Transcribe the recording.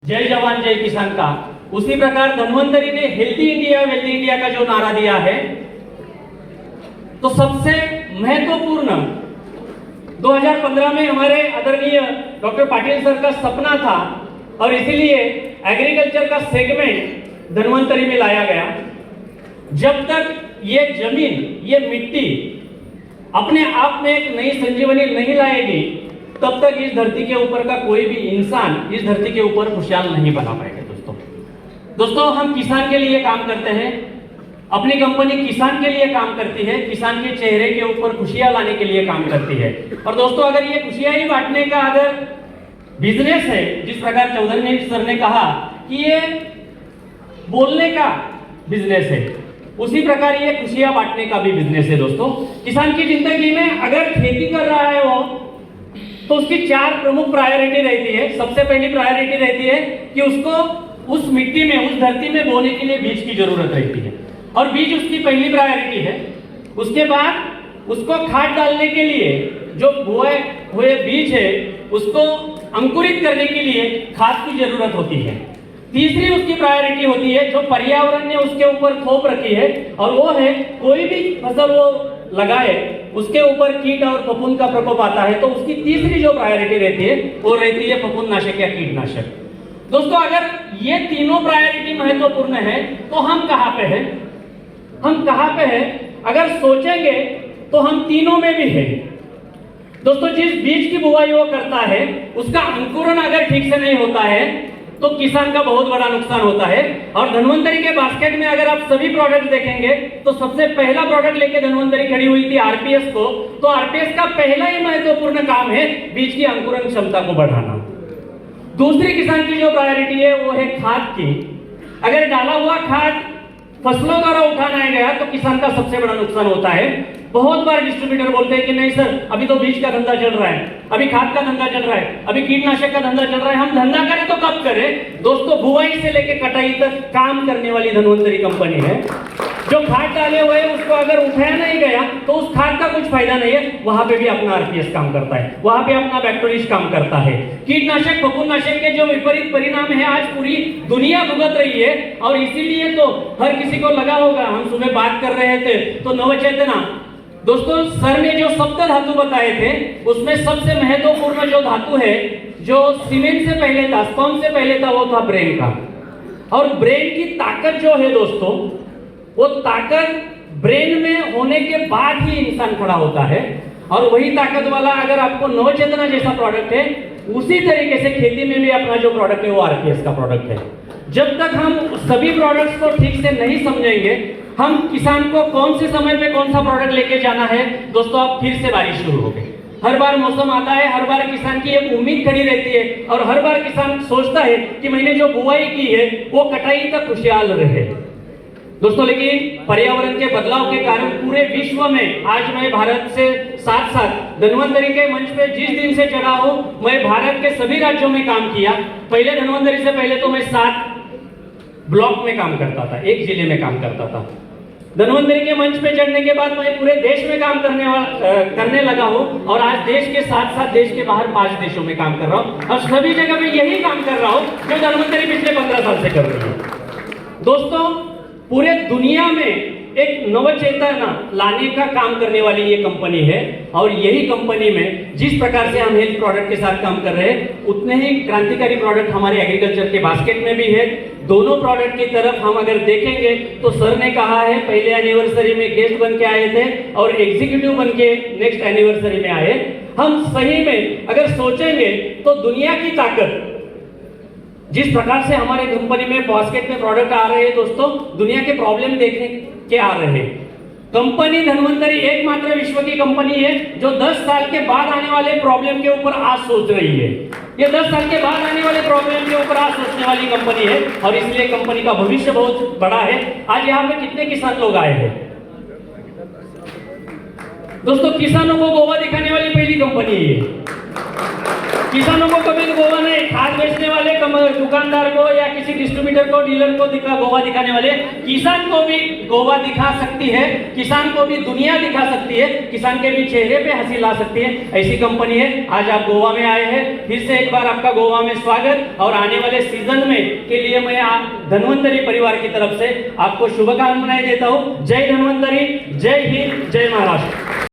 जय जवान जय किसान का, उसी प्रकार धन्वंतरी ने हेल्दी इंडिया वेल्दी इंडिया का जो नारा दिया है, तो सबसे महत्वपूर्ण 2015 में हमारे आदरणीय डॉक्टर पाटिल सर का सपना था और इसीलिए एग्रीकल्चर का सेगमेंट धन्वंतरी में लाया गया। जब तक ये जमीन, ये मिट्टी अपने आप में एक नई संजीवनी नहीं लाएगी, तब तक इस धरती के ऊपर का कोई भी इंसान इस धरती के ऊपर खुशहाल नहीं बना पाएगा। दोस्तों हम किसान के लिए काम करते हैं, अपनी कंपनी किसान के लिए काम करती है, किसान के चेहरे के ऊपर खुशियां लाने के लिए काम करती है। और दोस्तों अगर ये खुशियां ही बांटने का अगर बिजनेस है, जिस प्रकार चौधरी सर ने कहा कि ये बोलने का बिजनेस है, उसी प्रकार ये खुशियां बांटने का भी बिजनेस है। दोस्तों किसान की जिंदगी में अगर खेती कर रहा है वो, तो उसकी 4 प्रमुख प्रायोरिटी रहती है। सबसे पहली प्रायोरिटी रहती है कि उसको उस मिट्टी में, उस धरती में बोने के लिए बीज की जरूरत रहती है और बीज उसकी पहली प्रायोरिटी है। उसके बाद उसको खाद डालने के लिए, जो बोए हुए बीज है उसको अंकुरित करने के लिए खाद की जरूरत होती है। तीसरी उसकी प्रायोरिटी होती है जो पर्यावरण ने उसके ऊपर थोप रखी है, और वो है कोई भी फसल वो लगाए उसके ऊपर कीट और फफूंद का प्रकोप आता है, तो उसकी तीसरी जो प्रायोरिटी रहती है वो रहती है फफूंदनाशक या कीटनाशक। दोस्तों अगर ये तीनों प्रायोरिटी महत्वपूर्ण है तो हम कहां पे हैं? हम कहां पे हैं? अगर सोचेंगे तो हम तीनों में भी हैं। दोस्तों जिस बीज की बुआई वो करता है उसका अंकुरण अगर ठीक से नहीं होता है तो किसान का बहुत बड़ा नुकसान होता है। और धन्वंतरी के बास्केट में अगर आप सभी प्रोडक्ट देखेंगे तो सबसे पहला प्रोडक्ट लेके धन्वंतरी खड़ी हुई थी आरपीएस को। तो आरपीएस का पहला ही महत्वपूर्ण काम है बीज की अंकुरण क्षमता को बढ़ाना। दूसरी किसान की जो प्रायोरिटी है वो है खाद की। अगर डाला हुआ खाद फसलों द्वारा उठाना गया तो किसान का सबसे बड़ा नुकसान होता है। बहुत बार डिस्ट्रीब्यूटर बोलते हैं कि नहीं सर, अभी तो बीज का धंधा चल रहा है, अभी खाद का धंधा चल रहा है, अभी कीटनाशक का धंधा चल रहा है, हम धंधा करें तो कब करें? दोस्तों बुआई से लेकर कटाई तक काम करने वाली धन्वंतरी कंपनी है। जो खाद डाले हुए उसको अगर उठाया नहीं गया तो उस खाद का कुछ फायदा नहीं है। वहां पे भी अपना आरपीएस काम करता है, वहां पे अपना बैक्टोरिज काम करता है। कीटनाशक फफूंदनाशक के जो विपरीत परिणाम है आज पूरी दुनिया भुगत रही है, और इसीलिए तो हर किसी को लगा होगा, हम सुबह बात कर रहे थे तो नवचेतना, दोस्तों सर ने जो सप्त धातु बताए थे उसमें सबसे महत्वपूर्ण जो धातु है, जो सीमेंट से पहले था, स्पर्म से पहले था, वो था ब्रेन का। और ब्रेन की ताकत जो है दोस्तों, वो ताकत ब्रेन में होने के बाद ही इंसान खड़ा होता है। और वही ताकत वाला अगर आपको नवचेतना जैसा प्रोडक्ट है, उसी तरीके से खेती में भी अपना जो प्रोडक्ट है वो आरपीएस का प्रोडक्ट है। जब तक हम सभी प्रोडक्ट्स को ठीक से नहीं समझेंगे, हम किसान को कौन से समय पे कौन सा प्रोडक्ट लेके जाना है, दोस्तों अब फिर से बारिश शुरू हो गई। हर बार मौसम आता है, हर बार किसान की एक उम्मीद खड़ी रहती है, और हर बार किसान सोचता है कि मैंने जो बुआई की है वो कटाई तक खुशहाल रहे। दोस्तों लेकिन पर्यावरण के बदलाव के कारण पूरे विश्व में, आज मैं भारत से साथ साथ धन्वंतरी के मंच पे जिस दिन से चढ़ा हूं, मैं भारत के सभी राज्यों में काम किया। पहले धन्वंतरी से पहले तो मैं 7 ब्लॉक में काम करता था, एक जिले में काम करता था। धन्वंतरी के मंच पे चढ़ने के बाद मैं पूरे देश में काम करने लगा हूं, और आज देश के साथ साथ देश के बाहर 5 देशों में काम कर रहा हूं, और सभी जगह में यही काम कर रहा हूं जो धन्वंतरी पिछले 15 साल से कर रही है। दोस्तों पूरे दुनिया में एक नवचेतना लाने का काम करने वाली ये कंपनी है, और यही कंपनी में जिस प्रकार से हम हेल्थ प्रोडक्ट के साथ काम कर रहे हैं, उतने ही क्रांतिकारी प्रोडक्ट हमारे एग्रीकल्चर के बास्केट में भी है। दोनों प्रोडक्ट की तरफ हम अगर देखेंगे तो सर ने कहा है पहले एनिवर्सरी में गेस्ट बन के आए थे और एग्जीक्यूटिव बन के नेक्स्ट एनिवर्सरी में आए। हम सही में अगर सोचेंगे तो दुनिया की ताकत, जिस प्रकार से हमारे कंपनी में बास्केट में प्रोडक्ट आ रहे हैं दोस्तों, दुनिया के प्रॉब्लम देखने के आ रहे हैं। कंपनी धन्वंतरी एकमात्र विश्व की कंपनी है जो 10 साल के बाद आने वाले प्रॉब्लम के ऊपर आज सोच रही है। ये 10 साल के बाद आने वाले प्रॉब्लम के ऊपर आज सोचने वाली कंपनी है, और इसलिए कंपनी का भविष्य बहुत बड़ा है। आज यहाँ पे कितने किसान लोग आए हैं दोस्तों? किसानों को गोवा दिखाने वाली पहली कंपनी है। किसानों को कभी गोवा नहीं, खाद बेचने वाले दुकानदार को या किसी डिस्ट्रीब्यूटर को, डीलर को गोवा दिखाने वाले, किसान को भी गोवा दिखा सकती है, किसान को भी दुनिया दिखा सकती है, किसान के भी चेहरे पे हंसी ला सकती है, ऐसी कंपनी है। आज आप गोवा में आए हैं, फिर से एक बार आपका गोवा में स्वागत, और आने वाले सीजन में के लिए मैं धन्वंतरी परिवार की तरफ से आपको शुभकामनाएं देता हूं। जय धन्वंतरी, जय हिंद, जय महाराष्ट्र।